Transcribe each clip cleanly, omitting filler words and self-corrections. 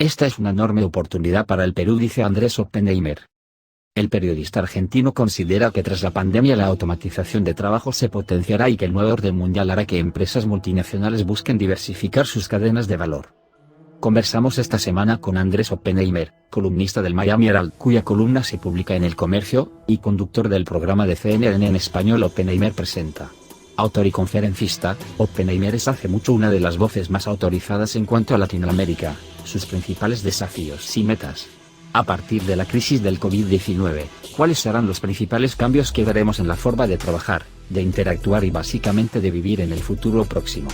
Esta es una enorme oportunidad para el Perú, dice Andrés Oppenheimer. El periodista argentino considera que tras la pandemia la automatización de trabajo se potenciará y que el nuevo orden mundial hará que empresas multinacionales busquen diversificar sus cadenas de valor. Conversamos esta semana con Andrés Oppenheimer, columnista del Miami Herald, cuya columna se publica en El Comercio, y conductor del programa de CNN en español Oppenheimer Presenta. Autor y conferencista, Oppenheimer es hace mucho una de las voces más autorizadas en cuanto a Latinoamérica, sus principales desafíos y metas. A partir de la crisis del COVID-19, ¿cuáles serán los principales cambios que veremos en la forma de trabajar, de interactuar y básicamente de vivir en el futuro próximo?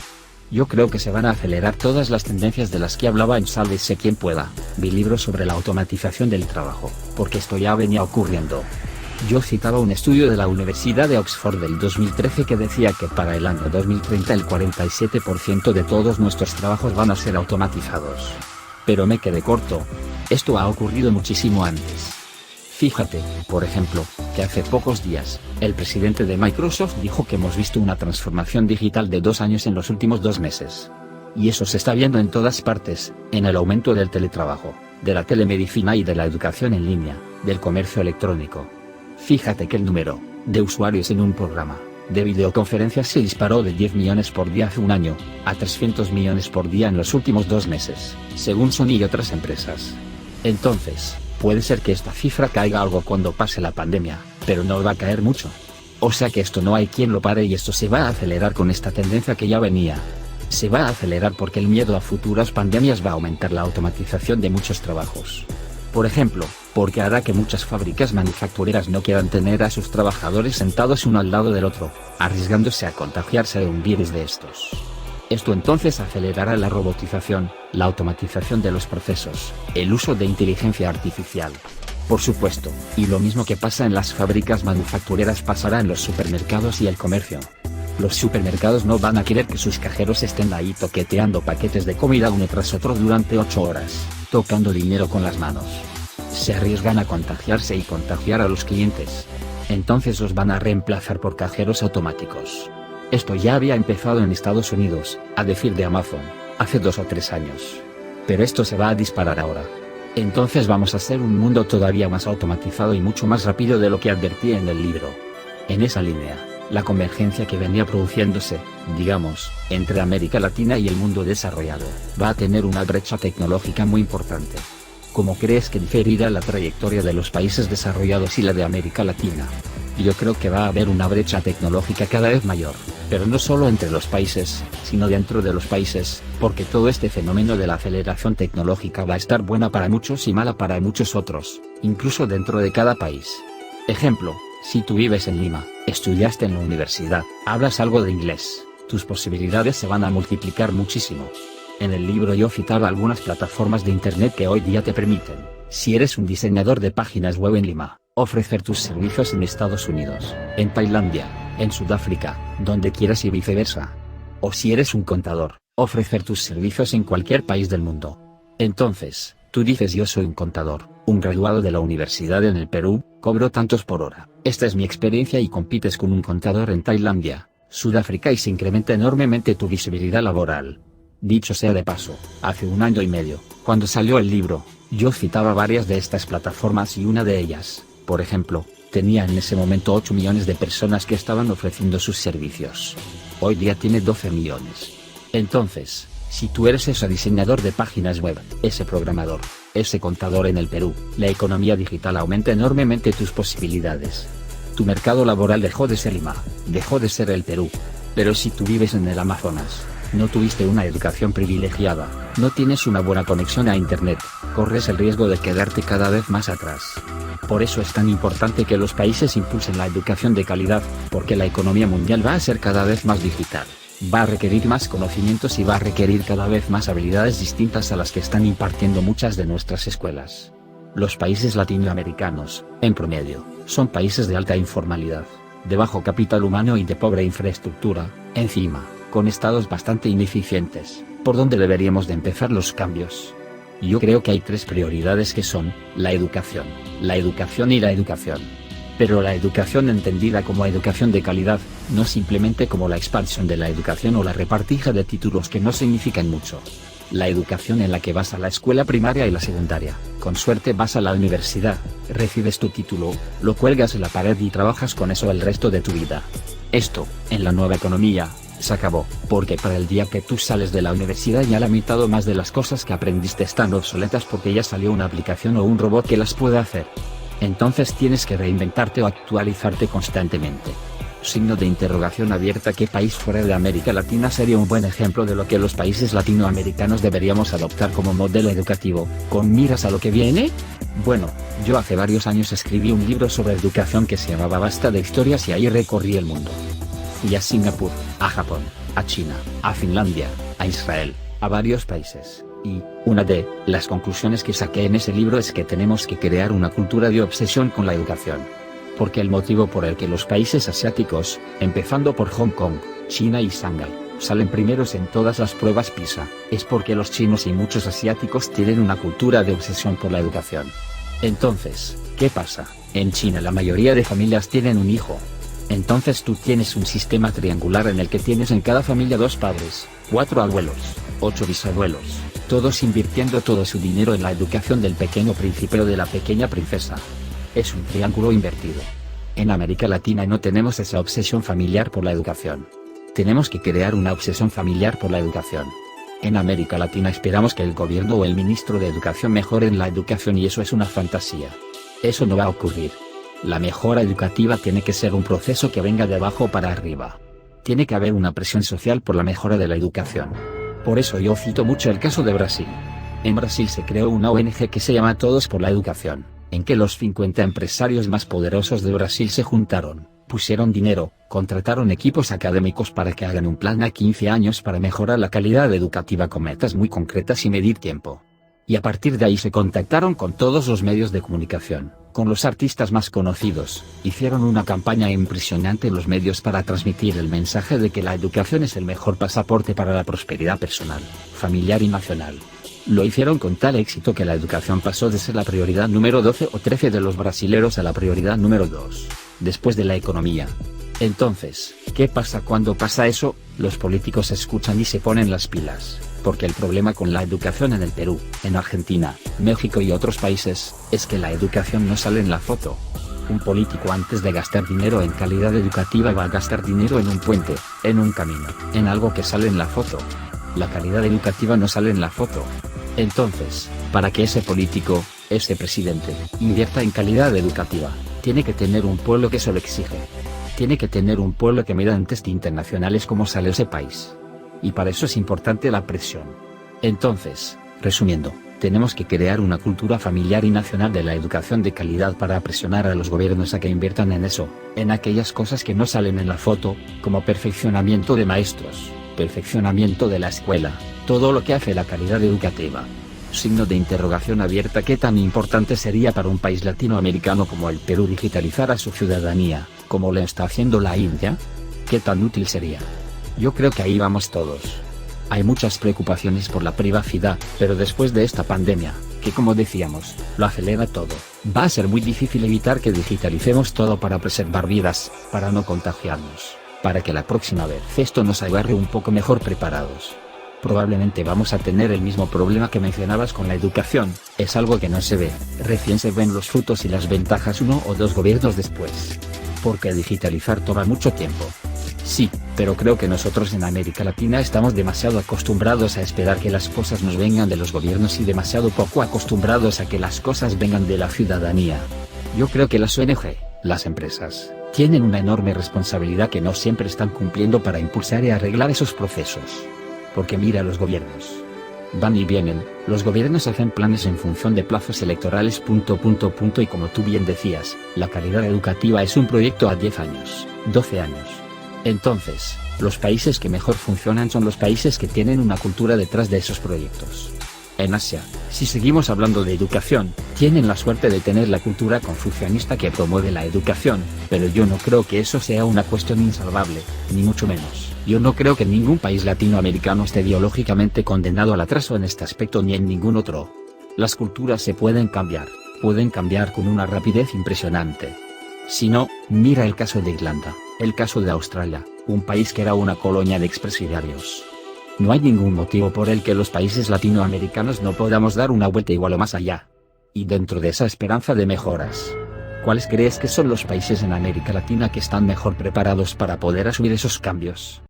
Yo creo que se van a acelerar todas las tendencias de las que hablaba en Sálvese quien pueda, mi libro sobre la automatización del trabajo, porque esto ya venía ocurriendo. Yo citaba un estudio de la Universidad de Oxford del 2013 que decía que para el año 2030 el 47% de todos nuestros trabajos van a ser automatizados. Pero me quedé corto. Esto ha ocurrido muchísimo antes. Fíjate, por ejemplo, que hace pocos días, el presidente de Microsoft dijo que hemos visto una transformación digital de 2 años en los últimos 2 meses. Y eso se está viendo en todas partes, en el aumento del teletrabajo, de la telemedicina y de la educación en línea, del comercio electrónico. Fíjate que el número de usuarios en un programa de videoconferencias se disparó de 10 millones por día hace un año, a 300 millones por día en los últimos 2 meses, según Sony y otras empresas. Entonces, puede ser que esta cifra caiga algo cuando pase la pandemia, pero no va a caer mucho. O sea que esto no hay quien lo pare y esto se va a acelerar con esta tendencia que ya venía. Se va a acelerar porque el miedo a futuras pandemias va a aumentar la automatización de muchos trabajos. Por ejemplo, porque hará que muchas fábricas manufactureras no quieran tener a sus trabajadores sentados uno al lado del otro, arriesgándose a contagiarse de un virus de estos. Esto entonces acelerará la robotización, la automatización de los procesos, el uso de inteligencia artificial. Por supuesto, y lo mismo que pasa en las fábricas manufactureras pasará en los supermercados y el comercio. Los supermercados no van a querer que sus cajeros estén ahí toqueteando paquetes de comida uno tras otro durante 8 horas, tocando dinero con las manos. Se arriesgan a contagiarse y contagiar a los clientes. Entonces los van a reemplazar por cajeros automáticos. Esto ya había empezado en Estados Unidos, a decir de Amazon, hace 2 o 3 años. Pero esto se va a disparar ahora. Entonces vamos a ser un mundo todavía más automatizado y mucho más rápido de lo que advertí en el libro. En esa línea, la convergencia que venía produciéndose, digamos, entre América Latina y el mundo desarrollado, va a tener una brecha tecnológica muy importante. ¿Cómo crees que diferirá la trayectoria de los países desarrollados y la de América Latina? Yo creo que va a haber una brecha tecnológica cada vez mayor, pero no solo entre los países, sino dentro de los países, porque todo este fenómeno de la aceleración tecnológica va a estar buena para muchos y mala para muchos otros, incluso dentro de cada país. Ejemplo, si tú vives en Lima, estudiaste en la universidad, hablas algo de inglés, tus posibilidades se van a multiplicar muchísimo. En el libro yo citaba algunas plataformas de internet que hoy día te permiten, si eres un diseñador de páginas web en Lima, ofrecer tus servicios en Estados Unidos, en Tailandia, en Sudáfrica, donde quieras y viceversa. O si eres un contador, ofrecer tus servicios en cualquier país del mundo. Entonces, tú dices yo soy un contador, un graduado de la universidad en el Perú, cobro tantos por hora, esta es mi experiencia y compites con un contador en Tailandia, Sudáfrica y se incrementa enormemente tu visibilidad laboral. Dicho sea de paso, hace 1 año y medio, cuando salió el libro, yo citaba varias de estas plataformas y una de ellas, por ejemplo, tenía en ese momento 8 millones de personas que estaban ofreciendo sus servicios. Hoy día tiene 12 millones. Entonces, si tú eres ese diseñador de páginas web, ese programador, ese contador en el Perú, la economía digital aumenta enormemente tus posibilidades. Tu mercado laboral dejó de ser Lima, dejó de ser el Perú. Pero si tú vives en el Amazonas, no tuviste una educación privilegiada, no tienes una buena conexión a Internet, corres el riesgo de quedarte cada vez más atrás. Por eso es tan importante que los países impulsen la educación de calidad, porque la economía mundial va a ser cada vez más digital, va a requerir más conocimientos y va a requerir cada vez más habilidades distintas a las que están impartiendo muchas de nuestras escuelas. Los países latinoamericanos, en promedio, son países de alta informalidad, de bajo capital humano y de pobre infraestructura, encima, con estados bastante ineficientes. ¿Por dónde deberíamos de empezar los cambios? Yo creo que hay 3 prioridades que son, la educación y la educación. Pero la educación entendida como educación de calidad, no simplemente como la expansión de la educación o la repartija de títulos que no significan mucho. La educación en la que vas a la escuela primaria y la secundaria, con suerte vas a la universidad, recibes tu título, lo cuelgas en la pared y trabajas con eso el resto de tu vida. Esto, en la nueva economía, se acabó, porque para el día que tú sales de la universidad ya la mitad o más de las cosas que aprendiste están obsoletas porque ya salió una aplicación o un robot que las puede hacer. Entonces tienes que reinventarte o actualizarte constantemente. Signo de interrogación abierta. ¿Qué país fuera de América Latina sería un buen ejemplo de lo que los países latinoamericanos deberíamos adoptar como modelo educativo, con miras a lo que viene? Bueno, yo hace varios años escribí un libro sobre educación que se llamaba Basta de historias y ahí recorrí el mundo. Fui a Singapur, a Japón, a China, a Finlandia, a Israel, a varios países, y una de las conclusiones que saqué en ese libro es que tenemos que crear una cultura de obsesión con la educación. Porque el motivo por el que los países asiáticos, empezando por Hong Kong, China y Shanghái, salen primeros en todas las pruebas PISA, es porque los chinos y muchos asiáticos tienen una cultura de obsesión por la educación. Entonces, ¿qué pasa? En China la mayoría de familias tienen un hijo. Entonces tú tienes un sistema triangular en el que tienes en cada familia 2 padres, 4 abuelos, 8 bisabuelos, todos invirtiendo todo su dinero en la educación del pequeño príncipe o de la pequeña princesa. Es un triángulo invertido. En América Latina no tenemos esa obsesión familiar por la educación. Tenemos que crear una obsesión familiar por la educación. En América Latina esperamos que el gobierno o el ministro de Educación mejoren la educación y eso es una fantasía. Eso no va a ocurrir. La mejora educativa tiene que ser un proceso que venga de abajo para arriba. Tiene que haber una presión social por la mejora de la educación. Por eso yo cito mucho el caso de Brasil. En Brasil se creó una ONG que se llama Todos por la Educación, en que los 50 empresarios más poderosos de Brasil se juntaron, pusieron dinero, contrataron equipos académicos para que hagan un plan a 15 años para mejorar la calidad educativa con metas muy concretas y medir tiempo. Y a partir de ahí se contactaron con todos los medios de comunicación, con los artistas más conocidos, hicieron una campaña impresionante en los medios para transmitir el mensaje de que la educación es el mejor pasaporte para la prosperidad personal, familiar y nacional. Lo hicieron con tal éxito que la educación pasó de ser la prioridad número 12 o 13 de los brasileros a la prioridad número 2, después de la economía. Entonces, ¿qué pasa cuando pasa eso? Los políticos escuchan y se ponen las pilas, porque el problema con la educación en el Perú, en Argentina, México y otros países, es que la educación no sale en la foto. Un político antes de gastar dinero en calidad educativa va a gastar dinero en un puente, en un camino, en algo que sale en la foto. La calidad educativa no sale en la foto. Entonces, para que ese político, ese presidente, invierta en calidad educativa, tiene que tener un pueblo que se lo exige. Tiene que tener un pueblo que mida en test internacionales cómo sale ese país. Y para eso es importante la presión. Entonces, resumiendo, tenemos que crear una cultura familiar y nacional de la educación de calidad para presionar a los gobiernos a que inviertan en eso, en aquellas cosas que no salen en la foto, como perfeccionamiento de maestros, perfeccionamiento de la escuela, todo lo que hace la calidad educativa. Signo de interrogación abierta. ¿Qué tan importante sería para un país latinoamericano como el Perú digitalizar a su ciudadanía, como lo está haciendo la India? ¿Qué tan útil sería? Yo creo que ahí vamos todos. Hay muchas preocupaciones por la privacidad, pero después de esta pandemia, que como decíamos, lo acelera todo, va a ser muy difícil evitar que digitalicemos todo para preservar vidas, para no contagiarnos, para que la próxima vez esto nos agarre un poco mejor preparados. Probablemente vamos a tener el mismo problema que mencionabas con la educación, es algo que no se ve, recién se ven los frutos y las ventajas 1 o 2 gobiernos después. Porque digitalizar toma mucho tiempo. Sí, pero creo que nosotros en América Latina estamos demasiado acostumbrados a esperar que las cosas nos vengan de los gobiernos y demasiado poco acostumbrados a que las cosas vengan de la ciudadanía. Yo creo que las ONG, las empresas, tienen una enorme responsabilidad que no siempre están cumpliendo para impulsar y arreglar esos procesos. Porque mira los gobiernos. Van y vienen, los gobiernos hacen planes en función de plazos electorales ... y como tú bien decías, la calidad educativa es un proyecto a 10 años, 12 años. Entonces, los países que mejor funcionan son los países que tienen una cultura detrás de esos proyectos. En Asia, si seguimos hablando de educación, tienen la suerte de tener la cultura confucianista que promueve la educación, pero yo no creo que eso sea una cuestión insalvable, ni mucho menos. Yo no creo que ningún país latinoamericano esté ideológicamente condenado al atraso en este aspecto ni en ningún otro. Las culturas se pueden cambiar con una rapidez impresionante. Si no, mira el caso de Irlanda, el caso de Australia, un país que era una colonia de expresidiarios. No hay ningún motivo por el que los países latinoamericanos no podamos dar una vuelta igual o más allá. Y dentro de esa esperanza de mejoras, ¿cuáles crees que son los países en América Latina que están mejor preparados para poder asumir esos cambios?